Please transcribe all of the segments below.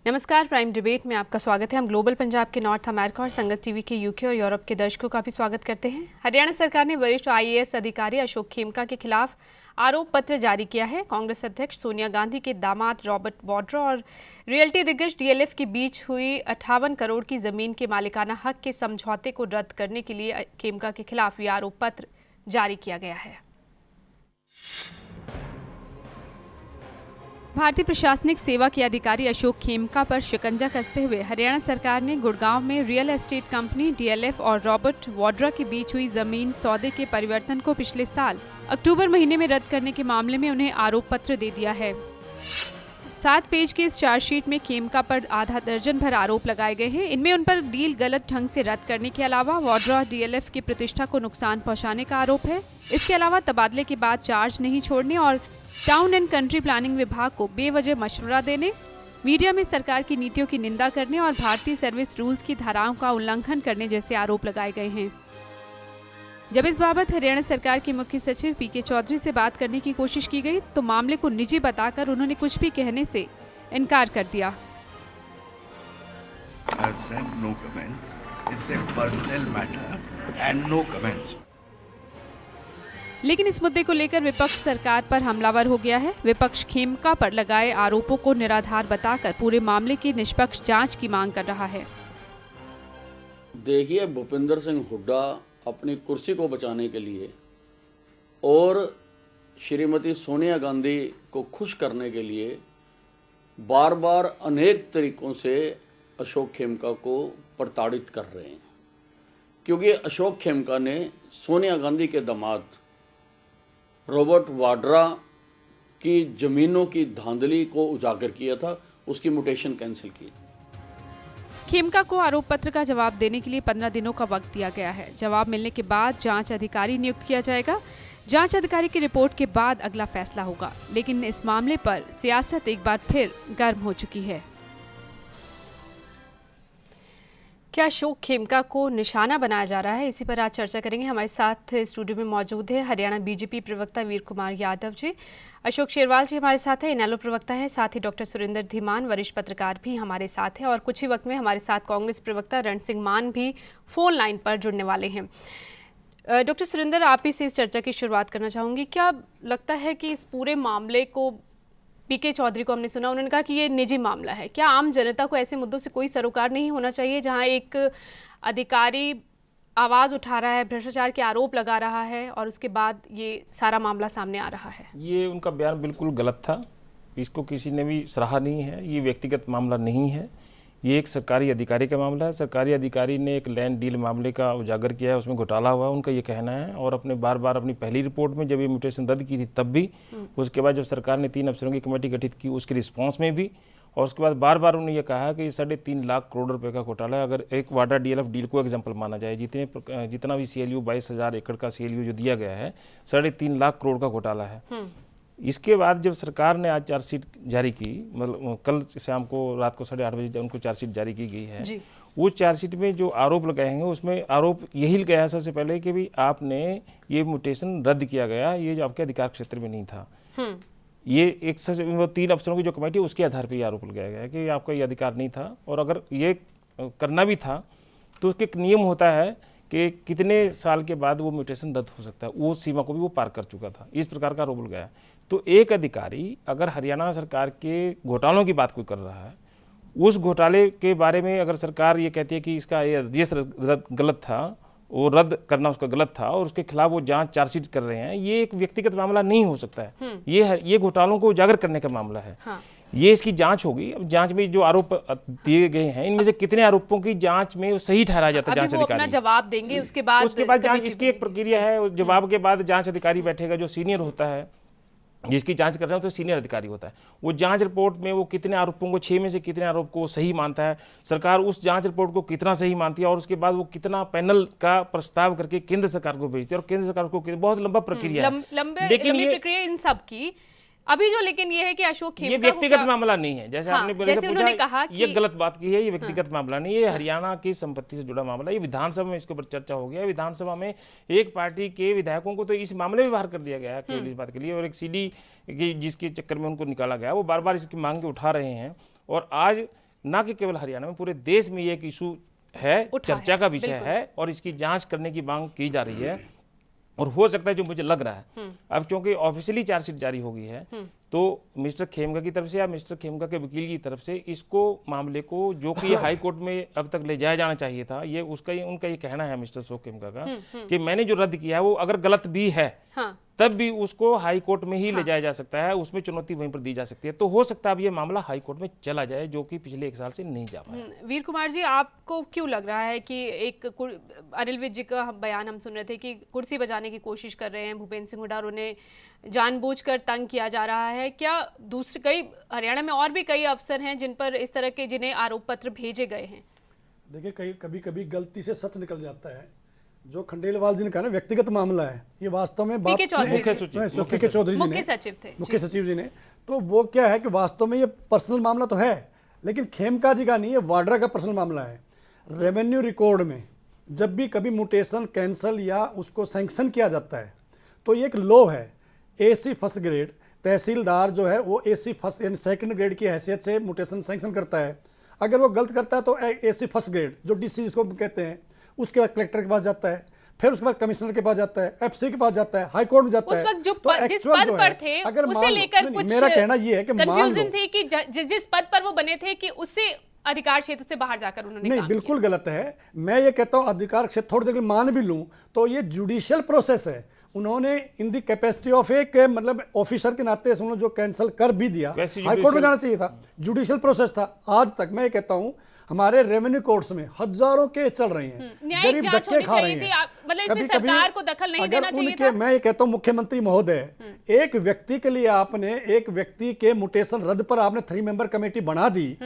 नमस्कार, prime debate में आपका स्वागत है। हम ग्लोबल पंजाब के नॉर्थ अमेरिका और संगत टीवी के यूके और यूरोप के दर्शकों का भी स्वागत करते हैं। हरियाणा सरकार ने वरिष्ठ आईएएस अधिकारी अशोक खेमका के खिलाफ आरोप पत्र जारी किया है। कांग्रेस अध्यक्ष सोनिया गांधी के दामाद रॉबर्ट वाड्रा और रियल्टी दिग्गज डीएलएफ के बीच हुई 58 करोड़ की जमीन के मालिकाना हक के समझौते को रद्द करने के लिए खेमका के खिलाफ ये आरोप पत्र जारी किया गया है। भारतीय प्रशासनिक सेवा के अधिकारी अशोक खेमका पर शिकंजा कसते हुए हरियाणा सरकार ने गुड़गांव में रियल एस्टेट कंपनी डीएलएफ और रॉबर्ट वाड्रा के बीच हुई जमीन सौदे के परिवर्तन को पिछले साल अक्टूबर महीने में रद्द करने के मामले में उन्हें आरोप पत्र दे दिया है। 7 पेज के इस चार्जशीट में खेमका पर आधा दर्जन भर आरोप लगाए गए हैं। इनमें उन पर डील गलत ढंग से रद्द करने के अलावा वाड्रा डीएलएफ की प्रतिष्ठा को नुकसान पहुंचाने का आरोप है। इसके अलावा तबादले के बाद चार्ज नहीं छोड़ने और टाउन एंड कंट्री प्लानिंग विभाग को बेवजह मशवरा देने, मीडिया में सरकार की नीतियों की निंदा करने और भारतीय सर्विस रूल्स की धाराओं का उल्लंघन करने जैसे आरोप लगाए गए हैं। जब इस बाबत हरियाणा सरकार के मुख्य सचिव पीके चौधरी से बात करने की कोशिश की गई तो मामले को निजी बताकर उन्होंने कुछ भी कहने से इनकार कर दिया। लेकिन इस मुद्दे को लेकर विपक्ष सरकार पर हमलावर हो गया है। विपक्ष खेमका पर लगाए आरोपों को निराधार बताकर पूरे मामले की निष्पक्ष जांच की मांग कर रहा है। देखिए, भूपेंद्र सिंह हुड्डा अपनी कुर्सी को बचाने के लिए और श्रीमती सोनिया गांधी को खुश करने के लिए बार बार अनेक तरीकों से अशोक खेमका को प्रताड़ित कर रहे हैं, क्योंकि अशोक खेमका ने सोनिया गांधी के दामाद रॉबर्ट वाड्रा की जमीनों की धांधली को उजागर किया था, उसकी म्यूटेशन कैंसिल की। खेमका को आरोप पत्र का जवाब देने के लिए 15 दिनों का वक्त दिया गया है। जवाब मिलने के बाद जांच अधिकारी नियुक्त किया जाएगा। जांच अधिकारी की रिपोर्ट के बाद अगला फैसला होगा। लेकिन इस मामले पर सियासत एक बार फिर गर्म हो चुकी है। क्या अशोक खेमका को निशाना बनाया जा रहा है? इसी पर आज चर्चा करेंगे। हमारे साथ स्टूडियो में मौजूद है हरियाणा बीजेपी प्रवक्ता वीर कुमार यादव जी, अशोक शेरवाल जी हमारे साथ है, इनेलो प्रवक्ता है, साथ ही डॉक्टर सुरेंद्र धीमान वरिष्ठ पत्रकार भी हमारे साथ हैं और कुछ ही वक्त में हमारे साथ कांग्रेस प्रवक्ता रण सिंह मान भी फोन लाइन पर जुड़ने वाले हैं। डॉक्टर सुरेंद्र, आप ही से इस चर्चा की शुरुआत करना चाहूँगी। क्या लगता है कि इस पूरे मामले को, पीके चौधरी को हमने सुना, उन्होंने कहा कि ये निजी मामला है, क्या आम जनता को ऐसे मुद्दों से कोई सरोकार नहीं होना चाहिए जहां एक अधिकारी आवाज़ उठा रहा है, भ्रष्टाचार के आरोप लगा रहा है और उसके बाद ये सारा मामला सामने आ रहा है? ये उनका बयान बिल्कुल गलत था, इसको किसी ने भी सराहा नहीं है। ये व्यक्तिगत मामला नहीं है, ये एक सरकारी अधिकारी का मामला है। सरकारी अधिकारी ने एक लैंड डील मामले का उजागर किया है, उसमें घोटाला हुआ है, उनका ये कहना है। और अपने बार बार अपनी पहली रिपोर्ट में जब ये म्यूटेशन रद्द की थी तब भी, उसके बाद जब सरकार ने 3 अफसरों की कमेटी गठित की उसके रिस्पॉन्स में भी, और उसके बाद बार बार उन्होंने ये कहा कि 3.5 लाख करोड़ रुपए का घोटाला है। अगर एक वाड्रा डीएलएफ डील को एग्जाम्पल माना जाए, जितना भी CLU 22,000 एकड़ का CLU जो दिया गया है, 3.5 लाख करोड़ का घोटाला है। इसके बाद जब सरकार ने आज चार्जशीट जारी की, मतलब कल शाम को रात को 8:30 बजे उनको चार्जशीट जारी की गई है, वो चार्जशीट में जो आरोप लगाए हैं उसमें आरोप यही लगाया है सबसे पहले कि भी आपने ये म्यूटेशन रद्द किया गया, ये जो आपके अधिकार क्षेत्र में नहीं था। ये एक 3 अफसरों की जो कमेटी उसके आधार पर ये आरोप लगाया गया है कि आपका ये अधिकार नहीं था, और अगर ये करना भी था तो उसके एक नियम होता है कि कितने साल के बाद वो म्यूटेशन रद्द हो सकता है, वो सीमा को भी वो पार कर चुका था। इस प्रकार का आरोप लगाया। तो एक अधिकारी अगर हरियाणा सरकार के घोटालों की बात कोई कर रहा है, उस घोटाले के बारे में अगर सरकार ये कहती है कि इसका ये गलत था, वो रद्द करना उसका गलत था, और उसके खिलाफ वो जांच चार्जशीट कर रहे हैं, ये एक व्यक्तिगत मामला नहीं हो सकता है। ये घोटालों को उजागर करने का मामला है। ये इसकी जांच होगी। अब जांच में जो आरोप दिए गए हैं, इनमें से कितने आरोपों की जांच में सही ठहराया जाता है जांच अधिकारी। अपना जवाब देंगे, उसके बाद जांच, इसकी एक प्रक्रिया है। जवाब के बाद जांच अधिकारी बैठेगा जो सीनियर होता है, जिसकी जांच कर रहे हो तो सीनियर अधिकारी होता है। वो जांच रिपोर्ट में वो कितने आरोपों को, 6 में से कितने आरोप को सही मानता है, सरकार उस जांच रिपोर्ट को कितना सही मानती है, और उसके बाद वो कितना पैनल का प्रस्ताव करके केंद्र सरकार को भेजती है, और केंद्र सरकार को बहुत लंबा प्रक्रिया है। लेकिन ये प्रक्रिया इन सब की अभी जो, लेकिन ये है कि अशोक खेमका ये व्यक्तिगत मामला नहीं है, जैसे आपने उन्होंने कहा ये गलत बात की है। ये व्यक्तिगत मामला नहीं है, ये हरियाणा की संपत्ति से जुड़ा मामला है। ये विधानसभा में इसके ऊपर चर्चा हो गया। विधानसभा में एक पार्टी के विधायकों को तो इस मामले में बाहर कर दिया गया है केवल इस बात के लिए, और एक CD की जिसके चक्कर में उनको निकाला गया, वो बार बार इसकी मांग उठा रहे हैं। और आज ना कि केवल हरियाणा में, पूरे देश में ये एक इशू है, उठा चर्चा है, का विषय बिल्कुल। है और इसकी जांच करने की मांग की जा रही है। और हो सकता है, जो मुझे लग रहा है, अब क्योंकि ऑफिशियली चार्जशीट जारी हो गई है, तो मिस्टर खेमका की तरफ से या मिस्टर खेमका के वकील की तरफ से इसको, मामले को, जो कि ये हाई कोर्ट में अब तक ले जाया जाना चाहिए था, ये उनका ये कहना है मिस्टर अशोक खेमका का, कि मैंने जो रद्द किया है वो अगर गलत भी है, हाँ। तब भी उसको हाई कोर्ट में ही ले जाया जा सकता है, उसमें चुनौती वहीं पर दी जा सकती है। तो हो सकता है अब ये मामला हाई कोर्ट में चला जाए, जो कि पिछले 1 साल से नहीं जा पाया। वीर कुमार जी, आपको क्यों लग रहा है कि अनिल विज जी का बयान हम सुन रहे थे कि कुर्सी बचाने की कोशिश कर रहे हैं भूपेंद्र सिंह हुड्डा और उन्हें जानबूझकर तंग किया जा रहा है? क्या दूसरे कई हरियाणा में और भी कई अफसर हैं जिन पर इस तरह के, जिन्हें आरोप पत्र भेजे गए हैं? देखिए, कभी कभी गलती से सच निकल जाता है। जो खंडेलवाल जी ने कहा ना व्यक्तिगत मामला है, ये वास्तव में पीके चौधरी मुख्य सचिव चौधरी जी मुख्य सचिव थे, मुख्य सचिव जी ने, तो वो क्या है कि वास्तव में ये पर्सनल मामला तो है, लेकिन खेमका जी का नहीं, ये वाड्रा का पर्सनल मामला है। रेवेन्यू रिकॉर्ड में जब भी कभी म्यूटेशन कैंसल या उसको सैंक्शन किया जाता है, तो ये एक लॉ है, AC फर्स्ट ग्रेड तहसीलदार जो है वो AC फर्स्ट यानी सेकंड ग्रेड की हैसियत से म्यूटेशन सैंक्शन करता है। अगर वो गलत करता है तो AC फर्स्ट ग्रेड जो DC जिसको कहते हैं, उसके बाद कलेक्टर के पास जाता है, फिर उसके बाद कमिश्नर के पास जाता है, FC के पास जाता है, हाई कोर्ट में जाता है। उस वक्त जो तो जिस actual पद जो पर है, थे अगर उसे मान लो- लेकर नहीं, कुछ मेरा कहना ये है कि मान लो- कंफ्यूजन थी कि जिस पद पर वो बने थे कि उससे अधिकार क्षेत्र से बाहर जाकर उन्होंने नहीं, काम बिल्कुल गलत है। मैं ये कहता हूं अधिकार क्षेत्र थोड़ी देर के लिए मान भी लूं तो ये जुडिशियल प्रोसेस है। उन्होंने इन दी कैपेसिटी ऑफ एक मतलब ऑफिसर के नाते उन्होंने जो कैंसिल कर भी दिया, वैसे हाई कोर्ट में जाना चाहिए था, जुडिशियल प्रोसेस था। आज तक मैं ये कहता हूं हमारे रेवेन्यू कोर्ट्स में हजारों केस चल रहे हैं, न्यायिक गरीब जांच धक्के होनी खा रहे चाहिए थी, हैं। मतलब इसमें कभी-कभी सरकार को दखल नहीं अगर देना चाहिए उनके- था। मैं ये कहता हूं मुख्यमंत्री महोदय, एक व्यक्ति के लिए आपने एक व्यक्ति के म्यूटेशन रद्द पर आपने 3 मेंबर कमेटी बना दी,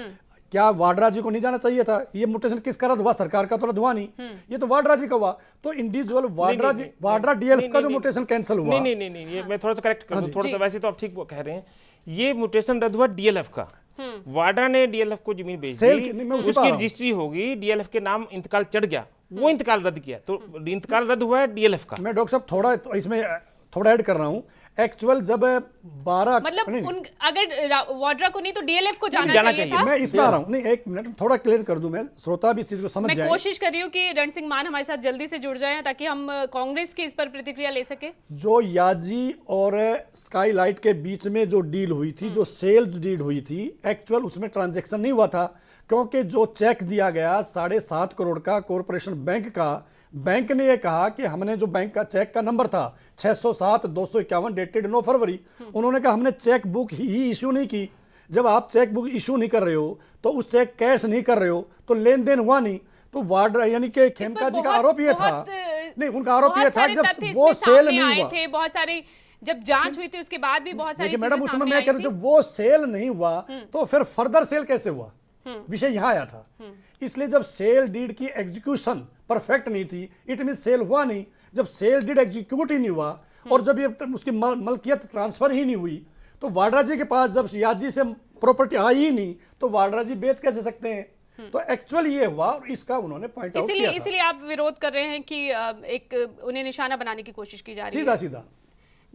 क्या वाड्रा जी को नहीं जाना चाहिए था? ये म्यूटेशन किसका रद्द हुआ? सरकार का तो रद्द हुआ नहीं, ये तो वाड्रा जी का हुआ। तो इंडिविजुअल वाड्रा DL का जो म्यूटेशन कैंसिल हुआ, नहीं, ये मैं थोड़ा सा करेक्ट कर दूं, थोड़ा सा। वैसे तो आप ठीक कह रहे हैं, ये म्यूटेशन रद्द हुआ DLF का। वाड्रा ने DLF को जमीन बेच दी, उसकी रजिस्ट्री होगी, DLF के नाम इंतकाल चढ़ गया, वो इंतकाल रद्द किया, तो इंतकाल रद्द हुआ है DLF का। मैं डॉक्टर साहब थोड़ा तो इसमें थोड़ा ऐड कर रहा हूं। एक्चुअल जब 12 मतलब अगर वाड्रा को नहीं तो DLF को जाना जाना चाहिए चाहिए। था। मैं इसमें आ रहा हूं, नहीं एक मिनट थोड़ा क्लियर कर दूं, मैं श्रोता भी इस चीज को समझ मैं जाए। कोशिश कर रही हूँ कि रण सिंह मान हमारे साथ जल्दी से जुड़ जाएं ताकि हम कांग्रेस की इस पर प्रतिक्रिया ले सके। जो याजी और स्काईलाइट के बीच में जो डील हुई थी, जो सेल्स डील हुई थी, एक्चुअल उसमें ट्रांजैक्शन नहीं हुआ था, क्योंकि जो चेक दिया गया 7.5 करोड़ का कॉरपोरेशन बैंक का, बैंक ने ये कहा कि हमने जो बैंक का चेक का नंबर था 607-251 डेटेड 9 फरवरी, उन्होंने कहा हमने चेक बुक ही इश्यू नहीं की। जब आप चेक बुक इश्यू नहीं कर रहे हो तो उस चेक कैश नहीं कर रहे हो तो लेन देन हुआ नहीं। तो वाड्रा यानी कि खेमका जी का आरोप ये था, नहीं उनका आरोप ये था जब वो सेल नहीं हुआ थे, बहुत सारे जब जांच हुई थी उसके बाद भी बहुत सारी देखिए मैडम, चीजें उसमें सामने मैं आई कह रहा हूं थी। जब वो सेल नहीं हुआ तो फिर फर्दर सेल कैसे हुआ, विषय यहां आया था। इसलिए जब सेल डीड की एग्जीक्यूशन परफेक्ट नहीं थी, इट मीन सेल हुआ नहीं। जब सेल डीड एग्जीक्यूट ही नहीं हुआ और जब ये उसकी मलकियत ट्रांसफर ही नहीं हुई, तो वाड्रा जी के पास जब याजी से प्रॉपर्टी आई ही नहीं तो वाड्रा जी बेच कैसे सकते हैं? तो एक्चुअल ये हुआ और इसका उन्होंने पॉइंट आउट किया था। इसीलिए आप विरोध कर रहे हैं कि एक उन्हें निशाना बनाने की कोशिश की जा रही है। सीधा सीधा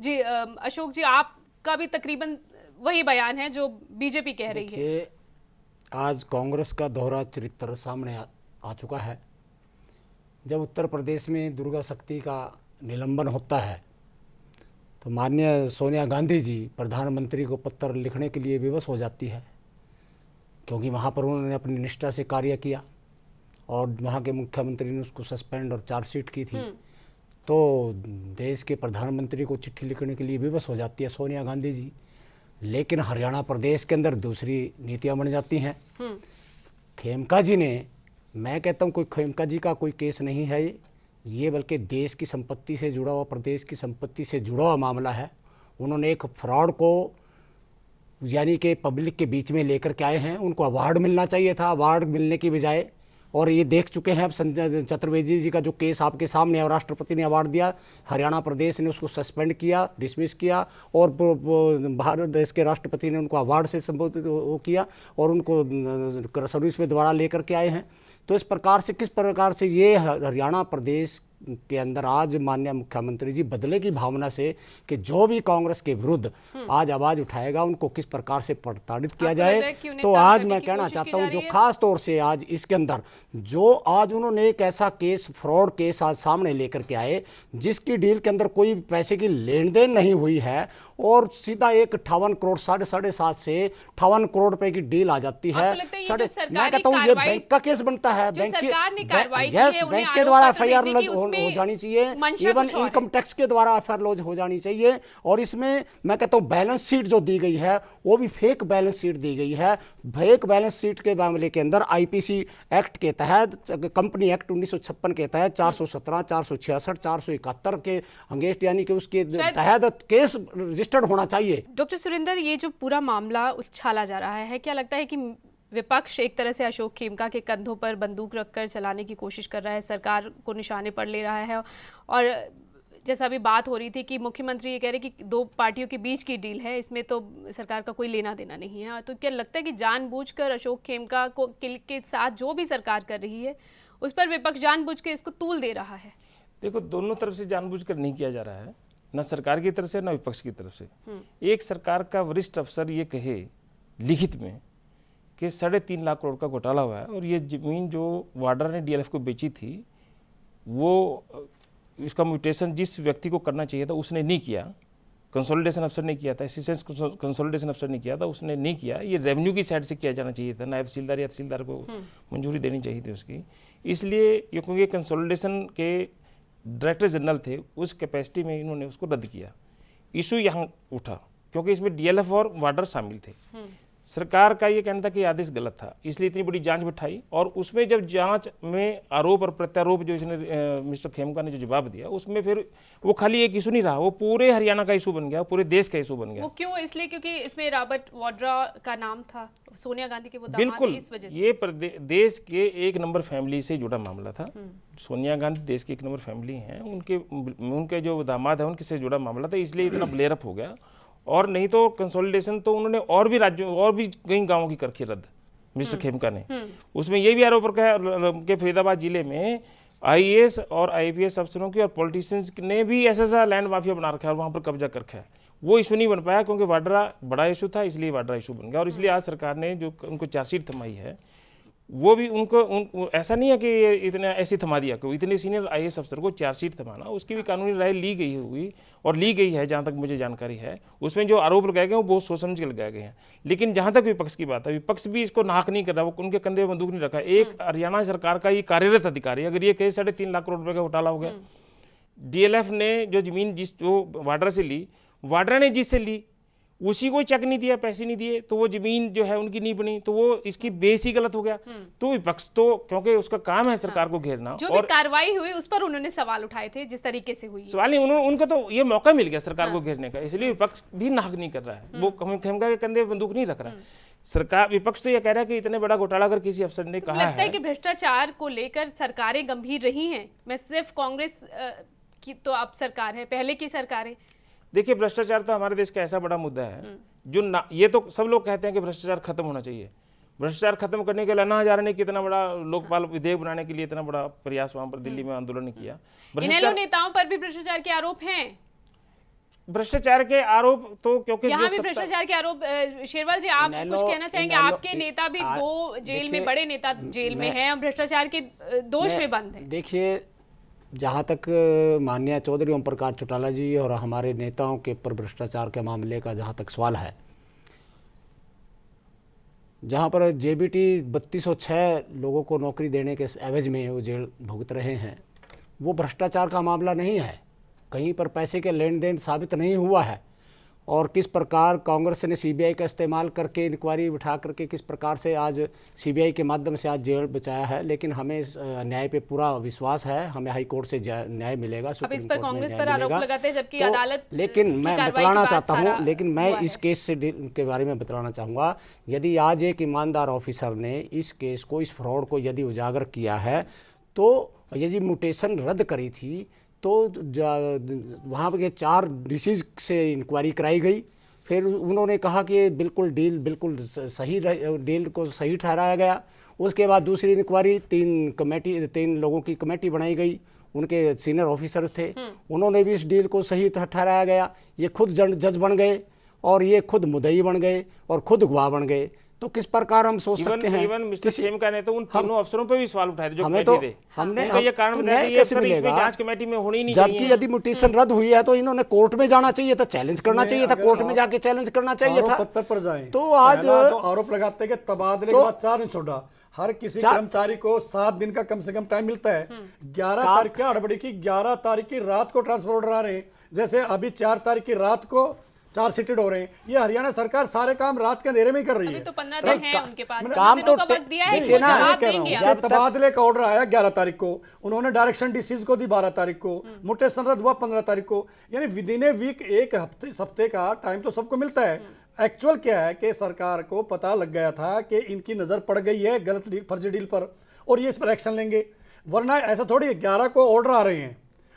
जी अशोक जी, आपका भी तकरीबन वही बयान है जो बीजेपी कह रही है। देखिए, आज कांग्रेस का दोहरा चरित्र सामने आ चुका है। जब उत्तर प्रदेश में दुर्गा शक्ति का निलंबन होता है तो माननीय सोनिया गांधी जी प्रधानमंत्री को पत्र लिखने के लिए विवश हो जाती है, क्योंकि वहाँ पर उन्होंने अपनी निष्ठा से कार्य किया और वहाँ के मुख्यमंत्री ने उसको सस्पेंड और चार्जशीट की थी। तो देश के प्रधानमंत्री को चिट्ठी लिखने के लिए विवश हो जाती है सोनिया गांधी जी। लेकिन हरियाणा प्रदेश के अंदर दूसरी नीतियां बन जाती हैं। खेमका जी ने, मैं कहता हूं कोई खेमका जी का कोई केस नहीं है ये, बल्कि देश की संपत्ति से जुड़ा हुआ, प्रदेश की संपत्ति से जुड़ा हुआ मामला है। उन्होंने एक फ्रॉड को यानी कि पब्लिक के बीच में लेकर के आए हैं। उनको अवार्ड मिलना चाहिए था, अवार्ड मिलने की बजाय, और ये देख चुके हैं अब संजय चतुर्वेदी जी का जो केस आपके सामने है, राष्ट्रपति ने अवार्ड दिया, हरियाणा प्रदेश ने उसको सस्पेंड किया, डिसमिस किया, और भारत देश के राष्ट्रपति ने उनको अवार्ड से संबोधित वो किया और उनको सर्विस में दोबारा लेकर के आए हैं। तो इस प्रकार से किस प्रकार से ये हरियाणा प्रदेश के अंदर आज माननीय मुख्यमंत्री जी बदले की भावना से कि जो भी कांग्रेस के विरुद्ध आज आवाज उठाएगा उनको किस प्रकार से प्रताड़ित किया आपको लग रहा जाए। है कि उन्हें तो तंग आज करने मैं की कहना कोशिश चाहता की हूँ जा जो रही है? खास तौर से आज इसके अंदर जो आज उन्होंने एक ऐसा केस, फ्रॉड केस आज सामने लेकर के आए जिसकी डील के अंदर कोई पैसे की लेन देन नहीं हुई है और सीधा एक 58 करोड़ 7.5 से 58 करोड़ रुपए की डील आ जाती है। आपको लगता है ये जो सरकारी मैं कहता हूँ ये कार्रवाई- बैंक का केस बनता है। जो बैंक सरकार ने कार्रवाई की यस, है, उन्हें बैंक के आरोप द्वारा पत्र एफआईआर भेजने की हो उसमें जानी चाहिए, मंशा इवन कुछ और है। इनकम टैक्स के द्वारा एफआईआर लॉन्च हो जानी चाहिए। और इसमें मैं कहता हूँ बैलेंस शीट जो दी गई है वो भी फेक बैलेंस शीट दी गई है। फेक बैलेंस शीट के मामले के अंदर आईपीसी एक्ट के तहत, कंपनी एक्ट 1956 के तहत 417, 466, 471 के अंगेस्ट यानी कि उसके तहत केस रजिस्टर्ड होना चाहिए। डॉक्टर सुरेंद्र, ये जो पूरा मामला उछाला जा रहा है, क्या लगता है कि विपक्ष एक तरह से अशोक खेमका के कंधों पर बंदूक रखकर चलाने की कोशिश कर रहा है, सरकार को निशाने पर ले रहा है? और जैसा अभी बात हो रही थी कि मुख्यमंत्री ये कह रहे कि दो पार्टियों के बीच की डील है, इसमें तो सरकार का कोई लेना देना नहीं है। तो क्या लगता है कि जानबूझकर अशोक खेमका को के साथ जो भी सरकार कर रही है उस पर विपक्ष जानबूझ के इसको तूल दे रहा है? देखो, दोनों तरफ से जानबूझकर नहीं किया जा रहा है, न सरकार की तरफ से न विपक्ष की तरफ से। एक सरकार का वरिष्ठ अफसर ये कहे लिखित में कि 3.5 लाख करोड़ का घोटाला हुआ है और ये जमीन जो वाड्रा ने डीएलएफ को बेची थी वो इसका म्यूटेशन जिस व्यक्ति को करना चाहिए था उसने नहीं किया, कंसोलिडेशन अफसर ने किया था, असिस्टेंट कंसोलिडेशन अफसर ने किया था, उसने नहीं किया। ये रेवेन्यू की साइड से किया जाना चाहिए था, नायब तहसीलदार या तहसीलदार को मंजूरी देनी चाहिए थी उसकी। इसलिए ये क्योंकि कंसोलिडेशन के डायरेक्टर जनरल थे, उस कैपेसिटी में इन्होंने उसको रद्द किया। इशू यहाँ उठा क्योंकि इसमें डीएलएफ और वाड्रा शामिल थे। सरकार का ये कहना था कि आदेश गलत था, इसलिए इतनी बड़ी जांच बिठाई और उसमें जब जांच में आरोप और प्रत्यारोप जो इसने मिस्टर खेमका ने जो जवाब दिया उसमें फिर वो खाली एक इशू नहीं रहा, वो पूरे हरियाणा का इशू बन गया, पूरे देश का इशू बन गया। वो क्यों? इसलिए क्योंकि इसमें रॉबर्ट वाड्रा का नाम था, सोनिया गांधी के वो दामाद बिल्कुल, थे, इस वजह से। ये देश के एक नंबर फैमिली से जुड़ा मामला था। सोनिया गांधी देश की एक नंबर फैमिली हैं, उनके जो दामाद है उनके से जुड़ा मामला था, इसलिए इतना ब्लेयर अप हो गया। और नहीं तो कंसोलिडेशन तो उन्होंने और भी राज्यों और भी कई गांवों की करके रद्द मिस्टर खेमका ने। उसमें ये भी आरोप रखा है कि फरीदाबाद जिले में आईएएस और आईपीएस अफसरों की और पॉलिटिशियंस ने भी ऐसा लैंड माफिया बना रखा है और वहाँ पर कब्जा कर रखा है। वो इशू नहीं बन पाया क्योंकि वाड्रा बड़ा इशू था, इसलिए वाड्रा इशू बन गया। और इसलिए आज सरकार ने जो उनको चार्जशीट थमाई है वो भी उनको ऐसा नहीं है कि ये इतना ऐसे थमा दिया कि इतने सीनियर आईएएस अफसर को चार्जशीट थमाना, उसकी भी कानूनी राय ली गई हुई और ली गई है जहाँ तक मुझे जानकारी है। उसमें जो आरोप लगाए गए वो बहुत सोच समझ के लगाए गए हैं। लेकिन जहाँ तक विपक्ष की बात है, विपक्ष भी इसको नाहक नहीं कर रहा, वो उनके कंधे में बंदूक नहीं रखा। एक हरियाणा सरकार का ये कार्यरत अधिकारी अगर ये कहे 3.5 लाख करोड़ रुपये का घोटाला हो गया, डीएलएफ ने जो जमीन जो वाड्रा से ली, वाड्रा ने जिससे ली उसी को चेक नहीं दिया, पैसे नहीं दिए, तो वो जमीन जो है उनकी नहीं बनी, तो वो इसकी बेस ही गलत हो गया। तो विपक्ष तो क्योंकि उसका काम है सरकार को घेरना, जो भी कार्रवाई हुई उस पर उन्होंने सवाल उठाए थे जिस तरीके से हुई। सवाल नहीं, उनको तो ये मौका मिल गया सरकार को घेरने का, इसलिए विपक्ष भी नाहक नहीं कर रहा है, वो खेमका के कंधे पे बंदूक नहीं रख रहा है। सरकार, विपक्ष तो ये कह रहा है कि इतने बड़ा घोटाला अगर किसी अफसर ने कहा लगता है कि भ्रष्टाचार को लेकर सरकारें गंभीर रही हैं। मैं सिर्फ कांग्रेस की तो अब सरकार है, पहले की सरकारें। देखिए, भ्रष्टाचार तो हमारे देश का ऐसा बड़ा मुद्दा है जो ये तो सब लोग कहते हैं कि भ्रष्टाचार खत्म होना चाहिए। भ्रष्टाचार खत्म करने के लिए अन्ना हजारे ने कितना बड़ा लोकपाल विधेयक बनाने के लिए इतना बड़ा प्रयास वहां पर दिल्ली में आंदोलन किया। इनेलो नेताओं पर भी भ्रष्टाचार के आरोप हैं। भ्रष्टाचार के आरोप तो क्योंकि यहाँ भी भ्रष्टाचार के आरोप। शेरवाल जी, आप कुछ कहना चाहेंगे? आपके नेता भी 2 जेल में, बड़े नेता जेल में हैं, भ्रष्टाचार के दोष में बंद हैं। देखिए, जहाँ तक माननीय चौधरी ओम प्रकाश चौटाला जी और हमारे नेताओं के ऊपर भ्रष्टाचार के मामले का जहाँ तक सवाल है, जहाँ पर जेबीटी 3206 लोगों को नौकरी देने के एवज में वो जेल भुगत रहे हैं, वो भ्रष्टाचार का मामला नहीं है। कहीं पर पैसे के लेन देन साबित नहीं हुआ है। और किस प्रकार कांग्रेस ने सीबीआई का इस्तेमाल करके इंक्वायरी बिठा करके किस प्रकार से आज सीबीआई के माध्यम से आज जेल बचाया है। लेकिन हमें न्याय पे पूरा विश्वास है, हमें हाई कोर्ट से न्याय मिलेगा। अब इस पर कांग्रेस पर आरोप लगाते हैं जबकि अदालत लेकिन मैं बतलाना चाहता हूँ, लेकिन मैं इस केस से के बारे में बतलाना चाहूँगा, यदि आज एक ईमानदार ऑफिसर ने इस केस को, इस फ्रॉड को यदि उजागर किया है, तो यदि म्यूटेशन रद्द करी थी तो वहाँ पे 4 डिसीज से इंक्वायरी कराई गई। फिर उन्होंने कहा कि बिल्कुल डील बिल्कुल सही, डील को सही ठहराया गया। उसके बाद दूसरी इंक्वायरी 3 लोगों की कमेटी बनाई गई, उनके सीनियर ऑफिसर्स थे, उन्होंने भी इस डील को सही ठहराया गया। ये खुद जज बन गए और ये खुद मुद्दई बन गए और खुद गवाह बन गए। तो किस प्रकार हम सोच सकते हैं? इवन मिस्टर खेमका ने तो उन तीनों अफसरों पर भी सवाल उठाए थे जो हमें कमेटी तो थे। हमने उनको ये कारण बताया कि ये अफसर इसमें जांच कमेटी में होनी नहीं चाहिए। जबकि यदि म्यूटेशन रद्द हुई है तो इन्होंने कोर्ट में जाना चाहिए था, चैलेंज करना चाहिए था, कोर्ट में जाके चैलेंज करना चाहिए था। पत्थर पर जाए तो आज जो आरोप लगाते हैं कि तबादले के बाद 4 नहीं छोड़ा, हर किसी कर्मचारी को 7 दिन का कम से कम टाइम मिलता है। 11 तारीख की हड़बड़ी की 11 तारीख की रात को ट्रांसफर ऑर्डर आ रहे हैं, जैसे अभी 4 तारीख की रात को चार्जशीटेड हो रहे हैं। ये हरियाणा सरकार सारे काम रात के अंधेरे में ही कर रही है। अभी तो 15 दिन है उनके पास, काम तो वक्त दिया है, देखिए ना, जवाब देंगे। जब तबादले का ऑर्डर आया 11 तारीख को, उन्होंने डायरेक्शन डीसीज को दी 12 तारीख को, म्यूटेशन रद्द हुआ 15 तारीख को, यानी विद इन ए वीक, एक हफ्ते का टाइम तो सबको मिलता है। एक्चुअल क्या है कि सरकार को पता लग गया था कि इनकी नजर पड़ गई है गलत फर्जी डील पर और ये इस पर एक्शन लेंगे, वरना ऐसा थोड़ी है 11 को ऑर्डर आ रहे हैं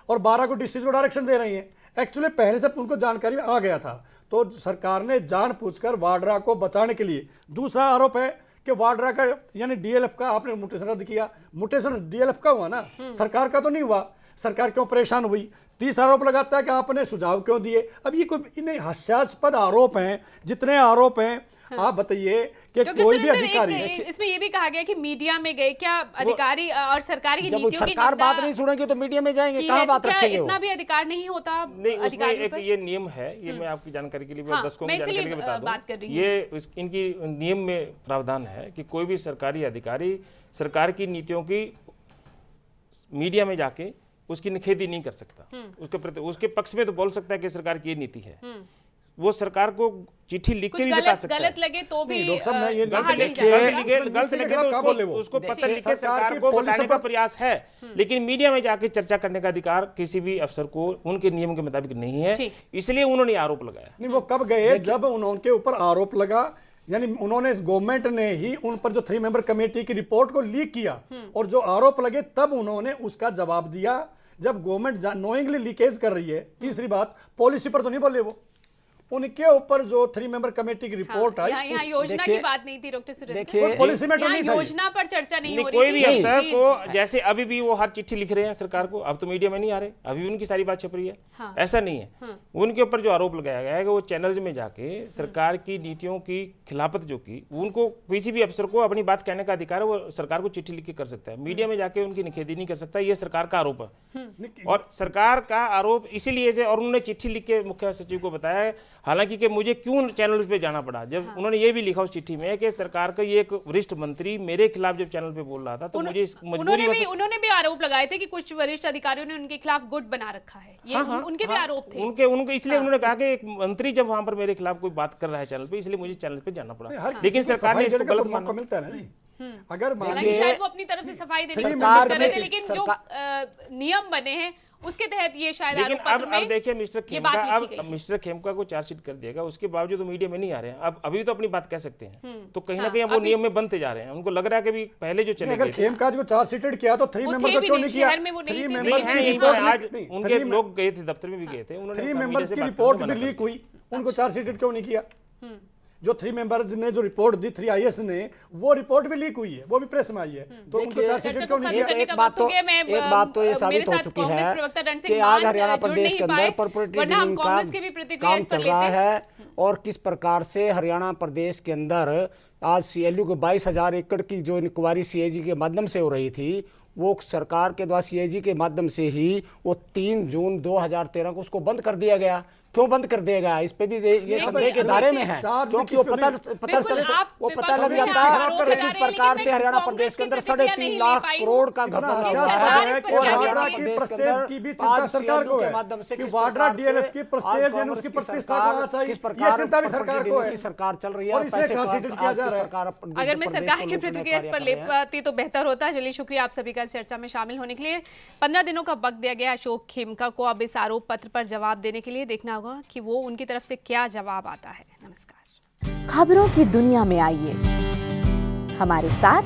और 12 को डीसीज को डायरेक्शन दे रही है। एक्चुअली पहले से उनको जानकारी आ गया था, तो सरकार ने जानबूझकर वाड्रा को बचाने के लिए। दूसरा आरोप है कि वाड्रा का यानी डीएलएफ का आपने म्यूटेशन रद्द किया, म्यूटेशन डीएलएफ का हुआ ना, सरकार का तो नहीं हुआ, सरकार क्यों परेशान हुई। तीसरा आरोप लगाता है कि आपने सुझाव क्यों दिए। अब ये कोई इन्हें हास्यास्पद आरोप हैं, जितने आरोप हैं। आप बताइए कि कोई भी अधिकारी, इसमें ये भी कहा गया कि मीडिया में गए क्या अधिकारी और सरकारी की जब नीतियों की सरकार बात नहीं सुनेगी तो मीडिया में जाएंगे, कहाँ बात रखेंगे? इतना भी अधिकार नहीं होता नहीं, उसमें अधिकारियों एक पर? ये नियम है, ये मैं आपकी जानकारी के लिए दर्शकों की जानकारी के लिए बता बात कर दूं। रही हूं। ये इनकी नियम में प्रावधान है कि कोई भी सरकारी अधिकारी सरकार की नीतियों की मीडिया में जाके उसकी निखेधी नहीं कर सकता। उसके पक्ष में तो बोल सकता है कि सरकार की ये नीति है, वो सरकार को चिट्ठी लिख के भी बता सकता है। गलत लगे तो भी गलत लगे तो उसको पत्र लिख के सरकार को बताने का प्रयास है, लेकिन मीडिया में जाके चर्चा करने का अधिकार किसी भी अफसर को उनके नियम के मुताबिक नहीं है, इसलिए उन्होंने आरोप लगाया। नहीं, वो कब गए? जब उनके ऊपर आरोप लगा, यानी उन्होंने गवर्नमेंट ने ही उन पर जो 3 मेंबर कमेटी की रिपोर्ट को लीक किया और जो आरोप लगे तब उन्होंने उसका जवाब दिया। जब गवर्नमेंट नोइंगली लीकेज कर रही है, तीसरी बात पॉलिसी पर तो नहीं बोले वो, उनके ऊपर जो 3 मेंबर कमेटी की रिपोर्ट आई, यहाँ योजना की बात नहीं थी डॉक्टर सुरेश, देखिए पॉलिसी में नहीं था, योजना पर चर्चा नहीं हो रही कोई भी थी। अफसर को जैसे अभी भी वो हर चिट्ठी लिख रहे हैं सरकार को, अब तो मीडिया में नहीं आ रहे, अभी भी उनकी सारी बात छप रही है। ऐसा नहीं है, उनके ऊपर जो आरोप लगाया गया है कि वो चैनल्स में जाके सरकार की नीतियों की खिलाफत जो की, उनको किसी भी अफसर को अपनी बात कहने का अधिकार है, वो सरकार को चिट्ठी लिख के कर सकता है, मीडिया में जाके उनकी निखेधी नहीं कर सकता। ये सरकार का आरोप है और सरकार का आरोप इसीलिए से, और उन्होंने चिट्ठी लिख के मुख्य सचिव को बताया है, हालांकि कि मुझे क्यों चैनल पे जाना पड़ा, जब उन्होंने ये भी लिखा उस चिट्ठी में कि सरकार का ये एक वरिष्ठ मंत्री मेरे खिलाफ जब चैनल पे बोल रहा था तो मुझे इस मजबूरी उन्होंने भी आरोप लगाए थे कि कुछ वरिष्ठ अधिकारियों ने उनके खिलाफ गुट बना रखा है, ये उनके भी आरोप थे। उनके इसलिए उन्होंने कहा कि एक मंत्री जब वहां पर मेरे खिलाफ कोई बात कर रहा है चैनल पे, इसलिए मुझे चैनल पे जाना पड़ा, लेकिन सरकार ने इसको गलत माना। मिलता है ना जी। अगर हालांकि शायद वो अपनी तरफ से सफाई देने की कोशिश कर रहे थे, लेकिन जो नियम बने हैं उसके तहत ये शायद लेकिन आरोप पत्र में अब देखिए मिस्टर खेमका, बात लिखी गई अब मिस्टर खेमका को चार्जशीट कर दिएगा, उसके बावजूद तो मीडिया में नहीं आ रहे हैं, अब अभी तो अपनी बात कह सकते हैं, तो कहीं ना कहीं वो नियम में बनते जा रहे हैं। उनको लग रहा है कि भी पहले जो चले अगर खेमकाज को चार्जशीटेड किया तो 3 मेंबर को क्यों नहीं किया? 3 मेंबर हैं यहीं पर, आज उनके लोग गए थे, दफ्तर में भी गए थे, उन्होंने 3 मेंबर्स की रिपोर्ट भी लीक हुई, उनको चार्जशीटेड क्यों नहीं किया? जो 3 मेंबर्स ने जो रिपोर्ट दी 3 IAS ने, वो रिपोर्ट भी लीक हुई है, वो भी प्रेस में आई है, तो उनको चार्जशीटेड क्यों नहीं किया? एक बात तो ये साबित हो चुकी है कि आज हरियाणा प्रदेश के अंदर कॉर्पोरेट डीलिंग का काम चल रहा है और किस प्रकार से हरियाणा प्रदेश के अंदर आज CLU को 22,000 एकड़ की जो इंक्वायरी CAG के माध्यम से हो रही थी, वो सरकार के द्वारा CAG के माध्यम से ही वो 3 जून 2013 को उसको बंद कर दिया गया। क्यों बंद कर दिया गया? इस पे भी ये संदेह के दायरे में है, क्योंकि वो पता लग जाता है कि किस प्रकार से हरियाणा प्रदेश के अंदर 3.5 लाख करोड़ का घपला हुआ है और हरियाणा प्रदेश के अंदर आज CLU के माध्यम से किस प्रकार की सरकार चल रही है और पैसे सरकार। अगर मैं सरकार की प्रतिक्रिया इस पर ले पाती तो बेहतर होता। चलिए, शुक्रिया आप सभी का इस चर्चा में शामिल होने के लिए। 15 दिनों का वक्त दिया गया अशोक खेमका को अब इस आरोप पत्र पर जवाब देने के लिए। देखना होगा कि वो उनकी तरफ से क्या जवाब आता है। नमस्कार। खबरों की दुनिया में आइए, हमारे साथ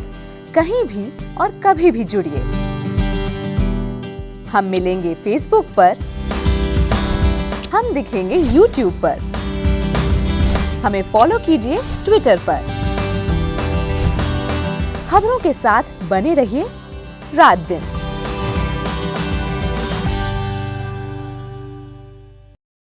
कहीं भी और कभी भी जुड़िए। हम मिलेंगे फेसबुक पर, हम दिखेंगे यूट्यूब पर, हमें फॉलो कीजिए ट्विटर पर। खबरों के साथ बने रहिए रात दिन।